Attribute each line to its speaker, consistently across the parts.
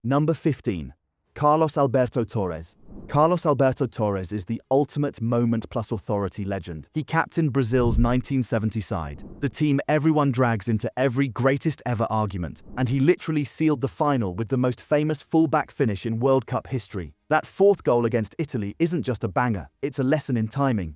Speaker 1: Number 15. Carlos Alberto Torres. Carlos Alberto Torres is the ultimate moment plus authority legend. He captained Brazil's 1970 side, the team everyone drags into every greatest ever argument, and he literally sealed the final with the most famous fullback finish in World Cup history. That fourth goal against Italy isn't just a banger, it's a lesson in timing.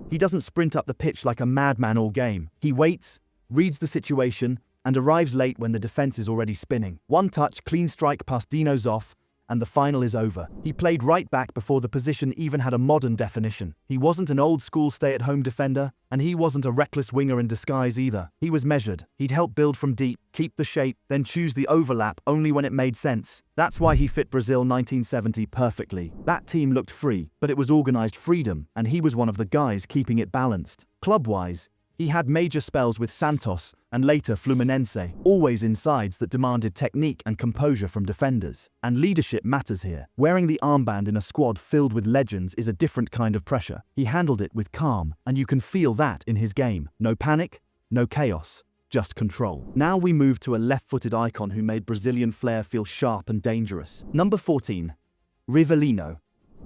Speaker 1: He doesn't sprint up the pitch like a madman all game. He waits, reads the situation, and arrives late when the defense is already spinning. One touch, clean strike past Dino Zoff, and the final is over. He played right back before the position even had a modern definition. He wasn't an old-school stay-at-home defender, and he wasn't a reckless winger in disguise either. He was measured. He'd help build from deep, keep the shape, then choose the overlap only when it made sense. That's why he fit Brazil 1970 perfectly. That team looked free, but it was organized freedom, and he was one of the guys keeping it balanced. Club-wise, he had major spells with Santos and later Fluminense, always in sides that demanded technique and composure from defenders. And leadership matters here. Wearing the armband in a squad filled with legends is a different kind of pressure. He handled it with calm, and you can feel that in his game. No panic, no chaos, just control. Now we move to a left-footed icon who made Brazilian flair feel sharp and dangerous. Number 14. Rivelino.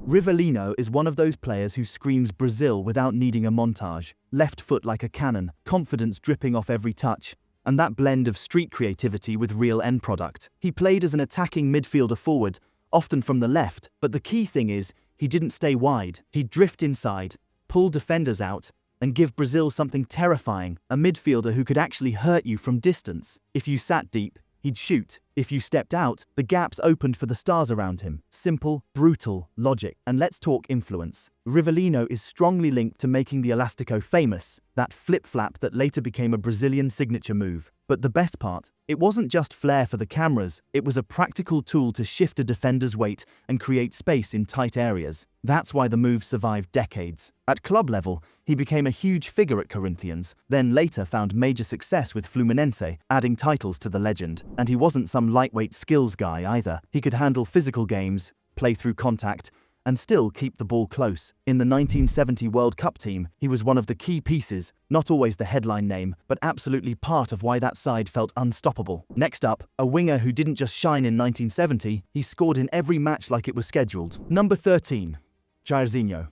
Speaker 1: Rivelino is one of those players who screams Brazil without needing a montage. Left foot like a cannon, confidence dripping off every touch, and that blend of street creativity with real end product. He played as an attacking midfielder forward, often from the left, but the key thing is, he didn't stay wide. He'd drift inside, pull defenders out, and give Brazil something terrifying, a midfielder who could actually hurt you from distance. If you sat deep, he'd shoot. If you stepped out, the gaps opened for the stars around him. Simple, brutal logic. And let's talk influence. Rivelino is strongly linked to making the Elastico famous, that flip-flap that later became a Brazilian signature move. But the best part, it wasn't just flair for the cameras, it was a practical tool to shift a defender's weight and create space in tight areas. That's why the move survived decades. At club level, he became a huge figure at Corinthians, then later found major success with Fluminense, adding titles to the legend. And he wasn't some lightweight skills guy either. He could handle physical games, play through contact, and still keep the ball close. In the 1970 World Cup team, he was one of the key pieces, not always the headline name, but absolutely part of why that side felt unstoppable. Next up, a winger who didn't just shine in 1970, he scored in every match like it was scheduled. Number 13. Jairzinho.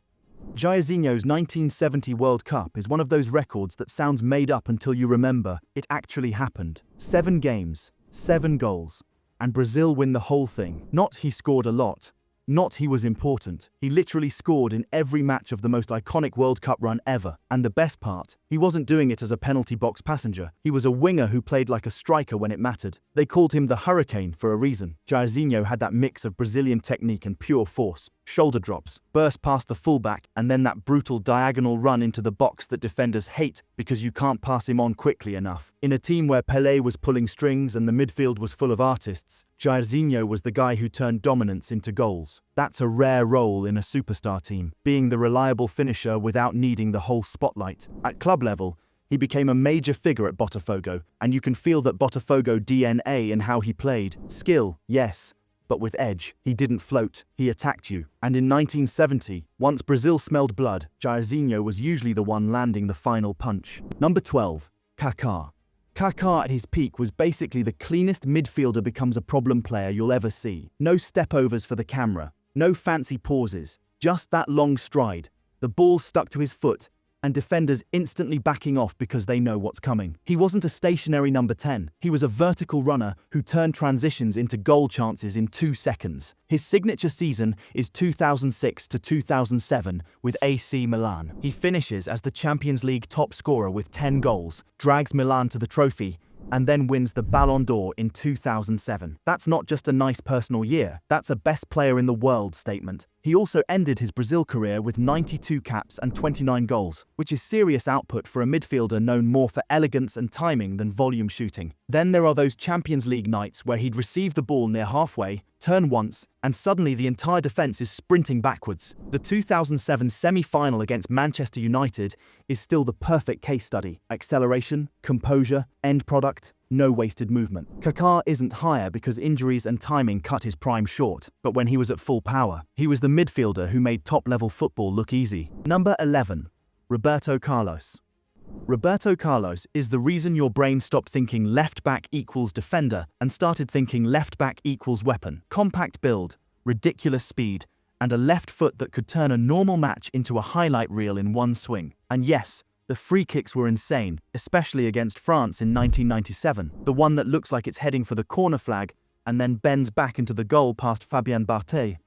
Speaker 1: Jairzinho's 1970 World Cup is one of those records that sounds made up until you remember it actually happened. 7 games, 7 goals, and Brazil win the whole thing. Not he scored a lot, not he was important. He literally scored in every match of the most iconic World Cup run ever. And the best part, he wasn't doing it as a penalty box passenger. He was a winger who played like a striker when it mattered. They called him the Hurricane for a reason. Jairzinho had that mix of Brazilian technique and pure force. Shoulder drops, burst past the fullback, and then that brutal diagonal run into the box that defenders hate because you can't pass him on quickly enough. In a team where Pelé was pulling strings and the midfield was full of artists, Jairzinho was the guy who turned dominance into goals. That's a rare role in a superstar team, being the reliable finisher without needing the whole spotlight. At club level, he became a major figure at Botafogo, and you can feel that Botafogo DNA in how he played. Skill, yes, but with edge. He didn't float, he attacked you. And in 1970, once Brazil smelled blood, Jairzinho was usually the one landing the final punch. Number 12. Kaká. Kaká at his peak was basically the cleanest midfielder becomes a problem player you'll ever see. No step-overs for the camera, no fancy pauses, just that long stride. The ball stuck to his foot, and defenders instantly backing off because they know what's coming. He wasn't a stationary number 10. He was a vertical runner who turned transitions into goal chances in 2 seconds. His signature season is 2006 to 2007 with AC Milan. He finishes as the Champions League top scorer with 10 goals, drags Milan to the trophy, and then wins the Ballon d'Or in 2007. That's not just a nice personal year, that's a best player in the world statement. He also ended his Brazil career with 92 caps and 29 goals, which is serious output for a midfielder known more for elegance and timing than volume shooting. Then there are those Champions League nights where he'd receive the ball near halfway, turn once, and suddenly the entire defense is sprinting backwards. The 2007 semi-final against Manchester United is still the perfect case study. Acceleration, composure, end product, no wasted movement. Kaká isn't higher because injuries and timing cut his prime short, but when he was at full power, he was the midfielder who made top-level football look easy. Number 11. Roberto Carlos. Roberto Carlos is the reason your brain stopped thinking left back equals defender and started thinking left back equals weapon. Compact build, ridiculous speed, and a left foot that could turn a normal match into a highlight reel in one swing. And yes, the free kicks were insane, especially against France in 1997, the one that looks like it's heading for the corner flag and then bends back into the goal past Fabien Barthez.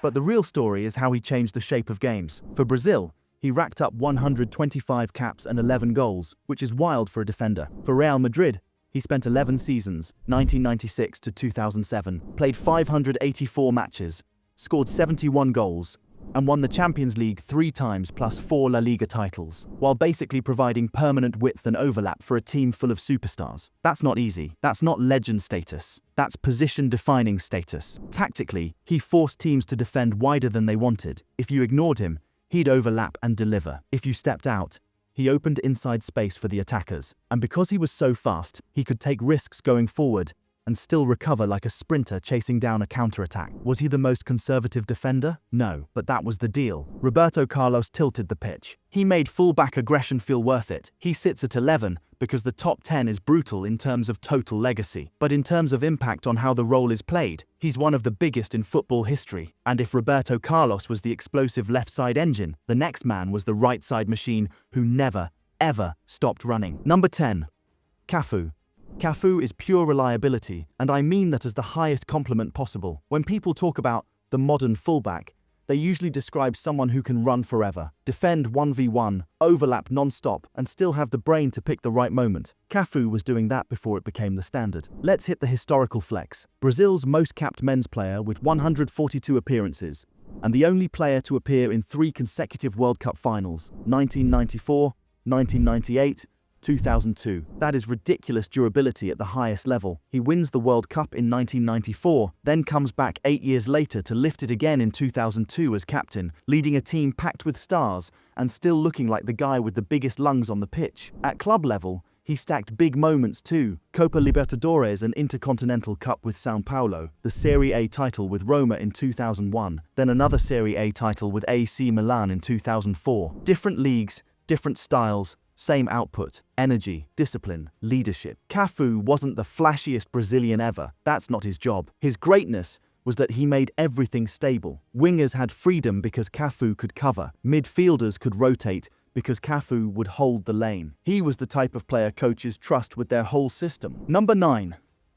Speaker 1: But the real story is how he changed the shape of games. For Brazil, he racked up 125 caps and 11 goals, which is wild for a defender. For Real Madrid, he spent 11 seasons, 1996 to 2007, played 584 matches, scored 71 goals, and won the Champions League 3 times plus 4 La Liga titles, while basically providing permanent width and overlap for a team full of superstars. That's not easy. That's not legend status. That's position-defining status. Tactically, he forced teams to defend wider than they wanted. If you ignored him, he'd overlap and deliver. If you stepped out, he opened inside space for the attackers. And because he was so fast, he could take risks going forward and still recover like a sprinter chasing down a counterattack. Was he the most conservative defender? No, but that was the deal. Roberto Carlos tilted the pitch. He made full-back aggression feel worth it. He sits at 11 because the top 10 is brutal in terms of total legacy. But in terms of impact on how the role is played, he's one of the biggest in football history. And if Roberto Carlos was the explosive left-side engine, the next man was the right-side machine who never, ever stopped running. Number 10. Cafu. Cafu is pure reliability, and I mean that as the highest compliment possible. When people talk about the modern fullback, they usually describe someone who can run forever, defend 1v1, overlap non-stop, and still have the brain to pick the right moment. Cafu was doing that before it became the standard. Let's hit the historical flex. Brazil's most capped men's player with 142 appearances, and the only player to appear in 3 consecutive World Cup finals, 1994, 1998, 2002. That is ridiculous durability at the highest level. He wins the World Cup in 1994, then comes back 8 years later to lift it again in 2002 as captain, leading a team packed with stars and still looking like the guy with the biggest lungs on the pitch. At club level, he stacked big moments too. Copa Libertadores and Intercontinental Cup with São Paulo, the Serie A title with Roma in 2001, then another Serie A title with AC Milan in 2004. Different leagues, different styles, same output, energy, discipline, leadership. Cafu wasn't the flashiest Brazilian ever. That's not his job. His greatness was that he made everything stable. Wingers had freedom because Cafu could cover. Midfielders could rotate because Cafu would hold the lane. He was the type of player coaches trust with their whole system. Number 9.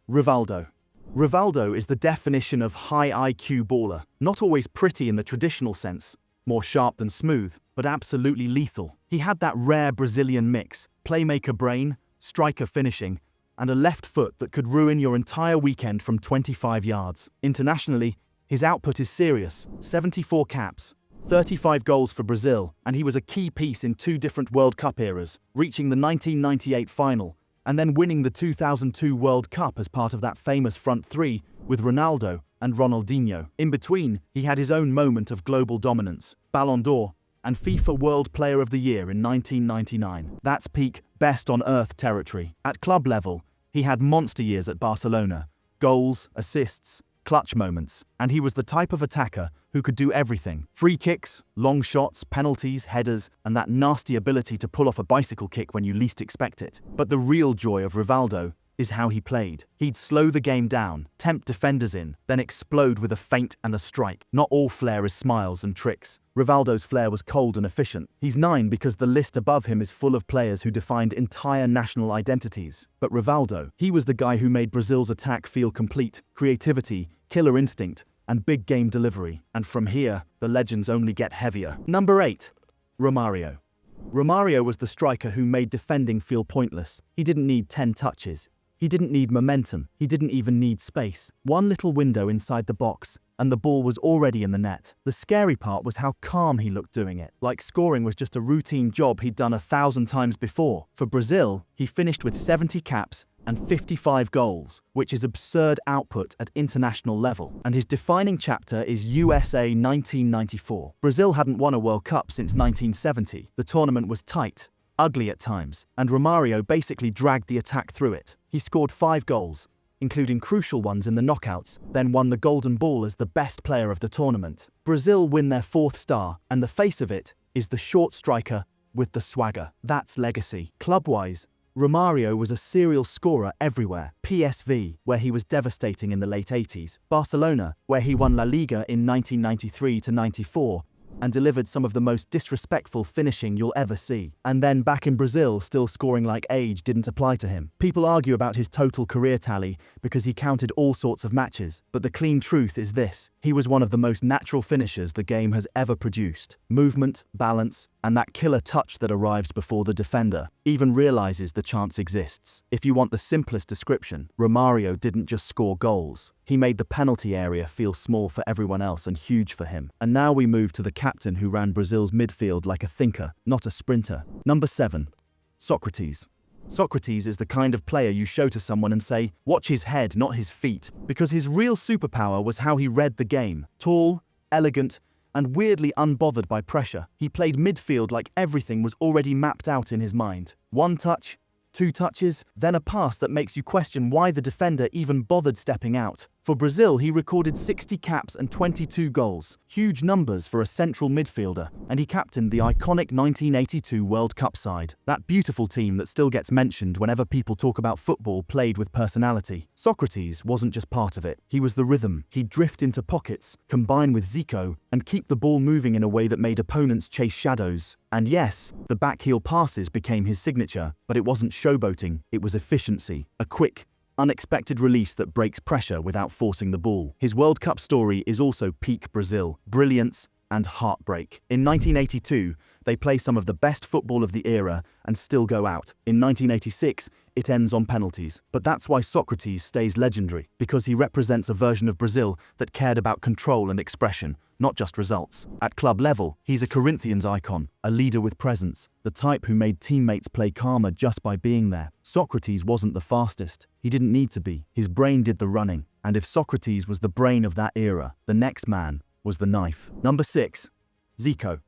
Speaker 1: Rivaldo. Rivaldo is the definition of high IQ baller. Not always pretty in the traditional sense, more sharp than smooth, but absolutely lethal. He had that rare Brazilian mix, playmaker brain, striker finishing, and a left foot that could ruin your entire weekend from 25 yards. Internationally, his output is serious. 74 caps, 35 goals for Brazil, and he was a key piece in 2 different World Cup eras, reaching the 1998 final, and then winning the 2002 World Cup as part of that famous front 3 with Ronaldo and Ronaldinho. In between, he had his own moment of global dominance, Ballon d'Or, and FIFA World Player of the Year in 1999. That's peak best on earth territory. At club level, he had monster years at Barcelona, goals, assists, clutch moments, and he was the type of attacker who could do everything. Free kicks, long shots, penalties, headers, and that nasty ability to pull off a bicycle kick when you least expect it. But the real joy of Rivaldo is how he played. He'd slow the game down, tempt defenders in, then explode with a feint and a strike. Not all flair is smiles and tricks. Rivaldo's flair was cold and efficient. He's 9 because the list above him is full of players who defined entire national identities. But Rivaldo, he was the guy who made Brazil's attack feel complete, creativity, killer instinct, and big game delivery. And from here, the legends only get heavier. Number 8. Romário. Romário was the striker who made defending feel pointless. He didn't need 10 touches. He didn't need momentum. He didn't even need space. One little window inside the box, and the ball was already in the net. The scary part was how calm he looked doing it, like scoring was just a routine job he'd done 1,000 times before. For Brazil, he finished with 70 caps and 55 goals, which is absurd output at international level. And his defining chapter is USA 1994. Brazil hadn't won a World Cup since 1970. The tournament was tight, ugly at times, and Romário basically dragged the attack through it. He scored 5 goals, including crucial ones in the knockouts, then won the Golden Ball as the best player of the tournament. Brazil win their fourth star, and the face of it is the short striker with the swagger. That's legacy. Club-wise, Romário was a serial scorer everywhere. PSV, where he was devastating in the late 80s. Barcelona, where he won La Liga in 1993-94, and delivered some of the most disrespectful finishing you'll ever see. And then back in Brazil, still scoring like age didn't apply to him. People argue about his total career tally because he counted all sorts of matches, but the clean truth is this: he was one of the most natural finishers the game has ever produced. Movement, balance, and that killer touch that arrives before the defender even realizes the chance exists. If you want the simplest description, Romário didn't just score goals. He made the penalty area feel small for everyone else and huge for him. And now we move to the captain who ran Brazil's midfield like a thinker, not a sprinter. Number 7. Sócrates. Sócrates is the kind of player you show to someone and say, watch his head, not his feet, because his real superpower was how he read the game. Tall, elegant, and weirdly unbothered by pressure. He played midfield like everything was already mapped out in his mind. One touch, two touches, then a pass that makes you question why the defender even bothered stepping out. For Brazil, he recorded 60 caps and 22 goals, huge numbers for a central midfielder, and he captained the iconic 1982 World Cup side. That beautiful team that still gets mentioned whenever people talk about football played with personality. Sócrates wasn't just part of it, he was the rhythm. He'd drift into pockets, combine with Zico, and keep the ball moving in a way that made opponents chase shadows. And yes, the backheel passes became his signature, but it wasn't showboating, it was efficiency. A quick, unexpected release that breaks pressure without forcing the ball. His World Cup story is also peak Brazil, brilliance and heartbreak. In 1982, they play some of the best football of the era and still go out. In 1986, it ends on penalties. But that's why Sócrates stays legendary, because he represents a version of Brazil that cared about control and expression, not just results. At club level, he's a Corinthians icon, a leader with presence, the type who made teammates play calmer just by being there. Sócrates wasn't the fastest. He didn't need to be. His brain did the running. And if Sócrates was the brain of that era, the next man was the knife. Number 6. Zico.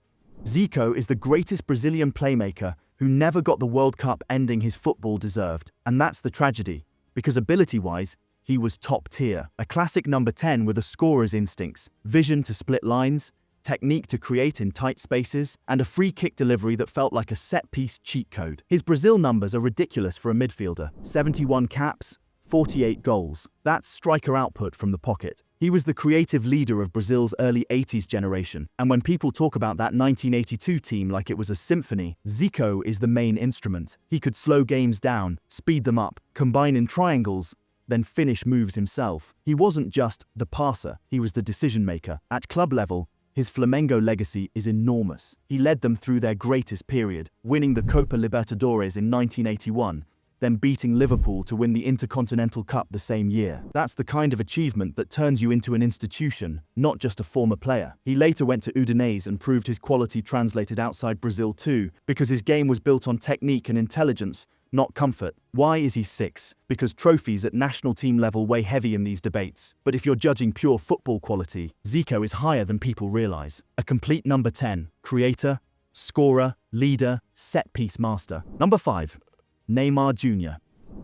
Speaker 1: Zico is the greatest Brazilian playmaker who never got the World Cup ending his football deserved. And that's the tragedy, because ability-wise, he was top tier. A classic number 10 with a scorer's instincts, vision to split lines, technique to create in tight spaces, and a free kick delivery that felt like a set-piece cheat code. His Brazil numbers are ridiculous for a midfielder. 71 caps, 48 goals. That's striker output from the pocket. He was the creative leader of Brazil's early 80s generation, and when people talk about that 1982 team like it was a symphony, Zico is the main instrument. He could slow games down, speed them up, combine in triangles, then finish moves himself. He wasn't just the passer, he was the decision maker. At club level, his Flamengo legacy is enormous. He led them through their greatest period, winning the Copa Libertadores in 1981, then beating Liverpool to win the Intercontinental Cup the same year. That's the kind of achievement that turns you into an institution, not just a former player. He later went to Udinese and proved his quality translated outside Brazil too, because his game was built on technique and intelligence, not comfort. Why is he 6? Because trophies at national team level weigh heavy in these debates. But if you're judging pure football quality, Zico is higher than people realize. A complete number 10, creator, scorer, leader, set-piece master. Number 5. Neymar Jr.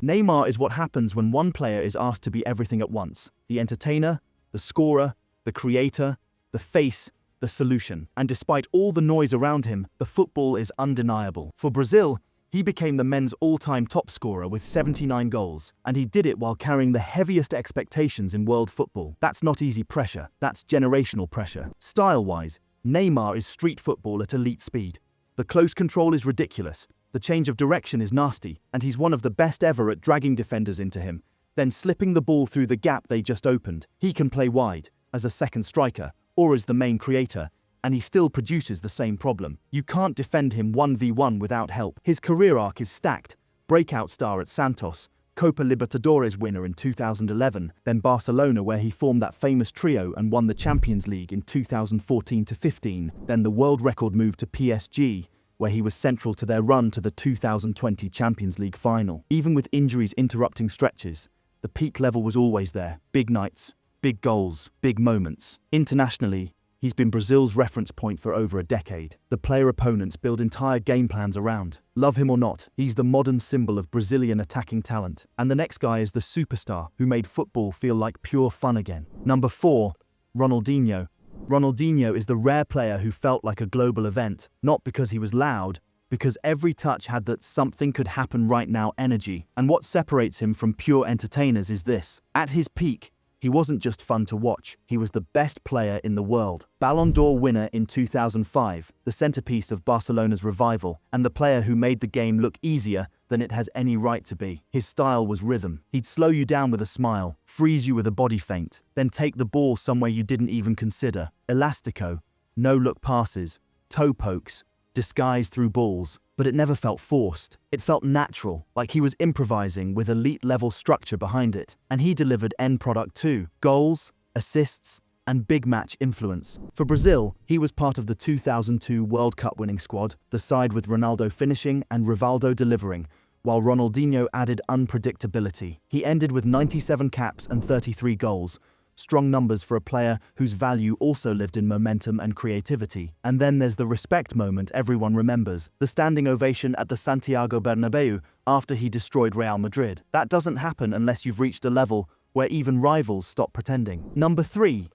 Speaker 1: Neymar is what happens when one player is asked to be everything at once. The entertainer, the scorer, the creator, the face, the solution. And despite all the noise around him, the football is undeniable. For Brazil, he became the men's all-time top scorer with 79 goals, and he did it while carrying the heaviest expectations in world football. That's not easy pressure, that's generational pressure. Style-wise, Neymar is street football at elite speed. The close control is ridiculous, the change of direction is nasty, and he's one of the best ever at dragging defenders into him, then slipping the ball through the gap they just opened. He can play wide, as a second striker, or as the main creator, and he still produces the same problem. You can't defend him 1v1 without help. His career arc is stacked. Breakout star at Santos, Copa Libertadores winner in 2011, then Barcelona where he formed that famous trio and won the Champions League in 2014-15, then the world record move to PSG, where he was central to their run to the 2020 Champions League final. Even with injuries interrupting stretches, the peak level was always there. Big nights, big goals, big moments. Internationally, He's been Brazil's reference point for over a decade. The player opponents build entire game plans around. Love him or not, he's the modern symbol of Brazilian attacking talent. And the next guy is the superstar who made football feel like pure fun again. Number 4, Ronaldinho. Ronaldinho is the rare player who felt like a global event, not because he was loud, because every touch had that something could happen right now energy. And what separates him from pure entertainers is this: at his peak, he wasn't just fun to watch, he was the best player in the world. Ballon d'Or winner in 2005, the centerpiece of Barcelona's revival, and the player who made the game look easier than it has any right to be. His style was rhythm. He'd slow you down with a smile, freeze you with a body feint, then take the ball somewhere you didn't even consider. Elastico, no-look passes, toe pokes, disguised through balls, but it never felt forced. It felt natural, like he was improvising with elite-level structure behind it. And he delivered end product too: goals, assists, and big match influence. For Brazil, he was part of the 2002 World Cup winning squad, the side with Ronaldo finishing and Rivaldo delivering, while Ronaldinho added unpredictability. He ended with 97 caps and 33 goals, strong numbers for a player whose value also lived in momentum and creativity. And then there's the respect moment everyone remembers, the standing ovation at the Santiago Bernabeu after he destroyed Real Madrid. That doesn't happen unless you've reached a level where even rivals stop pretending. Number 3,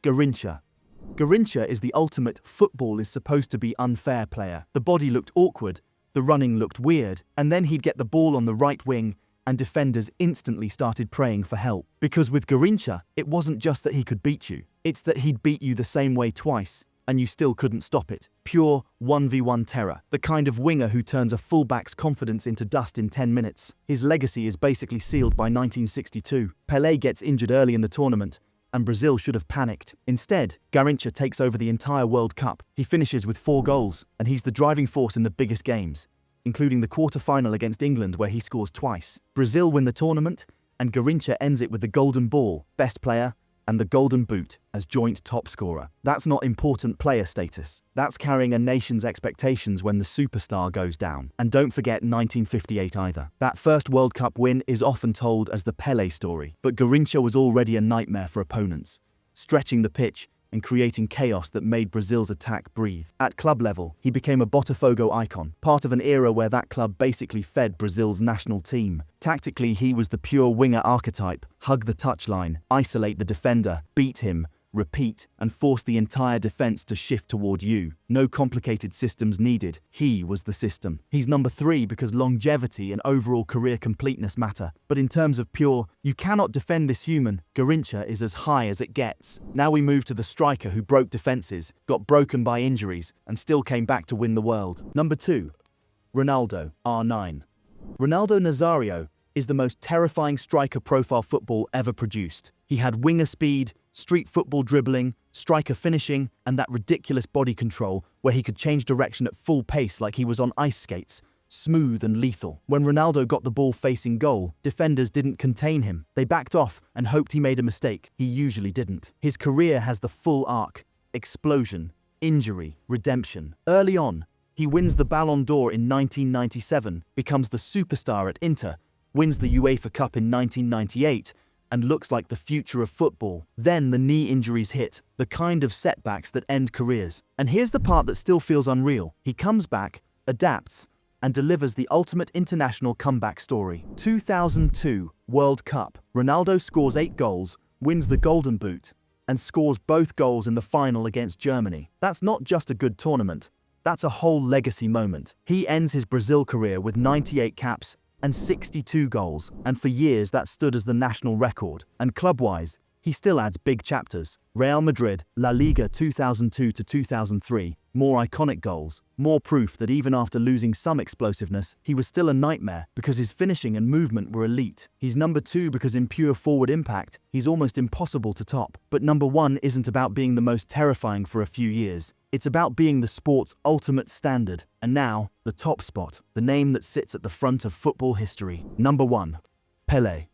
Speaker 1: Garrincha. Garrincha is the ultimate football is supposed to be unfair player. The body looked awkward, the running looked weird, and then he'd get the ball on the right wing and defenders instantly started praying for help. Because with Garrincha, it wasn't just that he could beat you, it's that he'd beat you the same way twice, and you still couldn't stop it. Pure 1v1 terror, the kind of winger who turns a fullback's confidence into dust in 10 minutes. His legacy is basically sealed by 1962. Pelé gets injured early in the tournament, and Brazil should have panicked. Instead, Garrincha takes over the entire World Cup. He finishes with 4 goals, and he's the driving force in the biggest games, including the quarter-final against England where he scores twice. Brazil win the tournament, and Garrincha ends it with the Golden Ball, Best Player, and the Golden Boot as joint top scorer. That's not important player status. That's carrying a nation's expectations when the superstar goes down. And don't forget 1958 either. That first World Cup win is often told as the Pelé story, but Garrincha was already a nightmare for opponents, stretching the pitch and creating chaos that made Brazil's attack breathe. At club level, he became a Botafogo icon, part of an era where that club basically fed Brazil's national team. Tactically, he was the pure winger archetype: hug the touchline, isolate the defender, beat him, repeat, and force the entire defense to shift toward you. No complicated systems needed. He was the system. He's number 3 because longevity and overall career completeness matter. But in terms of pure, you cannot defend this human, Garrincha is as high as it gets. Now we move to the striker who broke defenses, got broken by injuries, and still came back to win the world. Number 2, Ronaldo, R9. Ronaldo Nazário is the most terrifying striker profile football ever produced. He had winger speed, street football dribbling, striker finishing, and that ridiculous body control where he could change direction at full pace like he was on ice skates, smooth and lethal. When Ronaldo got the ball facing goal, defenders didn't contain him. They backed off and hoped he made a mistake. He usually didn't. His career has the full arc: explosion, injury, redemption. Early on, he wins the Ballon d'Or in 1997, becomes the superstar at Inter, wins the UEFA Cup in 1998, and looks like the future of football. Then the knee injuries hit, the kind of setbacks that end careers. And here's the part that still feels unreal. He comes back, adapts, and delivers the ultimate international comeback story. 2002 World Cup. Ronaldo scores 8 goals, wins the Golden Boot, and scores both goals in the final against Germany. That's not just a good tournament, that's a whole legacy moment. He ends his Brazil career with 98 caps and 62 goals, and for years that stood as the national record. And club-wise, he still adds big chapters. Real Madrid, La Liga 2002 to 2003, more iconic goals, more proof that even after losing some explosiveness, he was still a nightmare because his finishing and movement were elite. He's number 2 because in pure forward impact, he's almost impossible to top. But number 1 isn't about being the most terrifying for a few years. It's about being the sport's ultimate standard. And now, the top spot, the name that sits at the front of football history. Number 1, Pelé.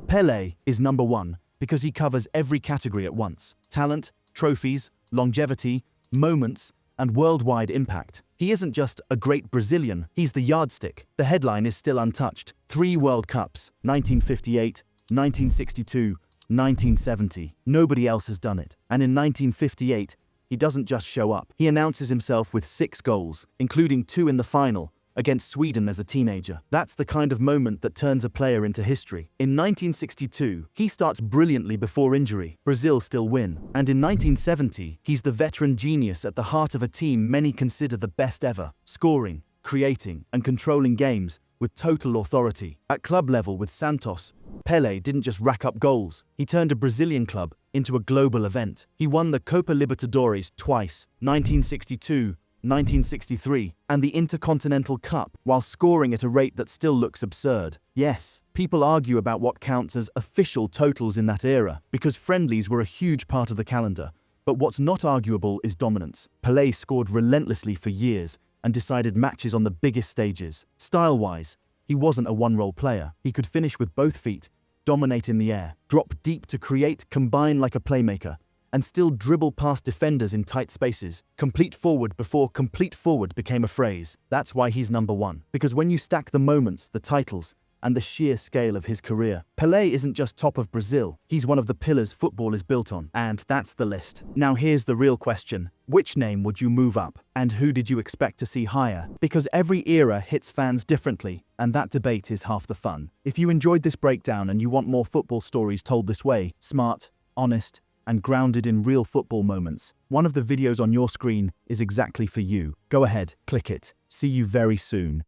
Speaker 1: Pelé is number 1 because he covers every category at once: talent, trophies, longevity, moments, and worldwide impact. He isn't just a great Brazilian, he's the yardstick. The headline is still untouched. 3 World Cups, 1958, 1962, 1970. Nobody else has done it. And in 1958, he doesn't just show up. He announces himself with 6 goals, including 2 in the final, against Sweden as a teenager. That's the kind of moment that turns a player into history. In 1962, he starts brilliantly before injury. Brazil still win. And in 1970, he's the veteran genius at the heart of a team many consider the best ever, scoring, creating, and controlling games with total authority. At club level with Santos, Pelé didn't just rack up goals. He turned a Brazilian club into a global event. He won the Copa Libertadores twice, 1962, 1963, and the Intercontinental Cup, while scoring at a rate that still looks absurd. Yes, people argue about what counts as official totals in that era, because friendlies were a huge part of the calendar. But what's not arguable is dominance. Pelé scored relentlessly for years and decided matches on the biggest stages. Style-wise, he wasn't a one-role player. He could finish with both feet, dominate in the air, drop deep to create, combine like a playmaker, and still dribble past defenders in tight spaces. Complete forward before complete forward became a phrase. That's why he's number 1. Because when you stack the moments, the titles, and the sheer scale of his career, Pelé isn't just top of Brazil, he's one of the pillars football is built on. And that's the list. Now here's the real question. Which name would you move up? And who did you expect to see higher? Because every era hits fans differently, and that debate is half the fun. If you enjoyed this breakdown and you want more football stories told this way, smart, honest, and grounded in real football moments, one of the videos on your screen is exactly for you. Go ahead, click it. See you very soon.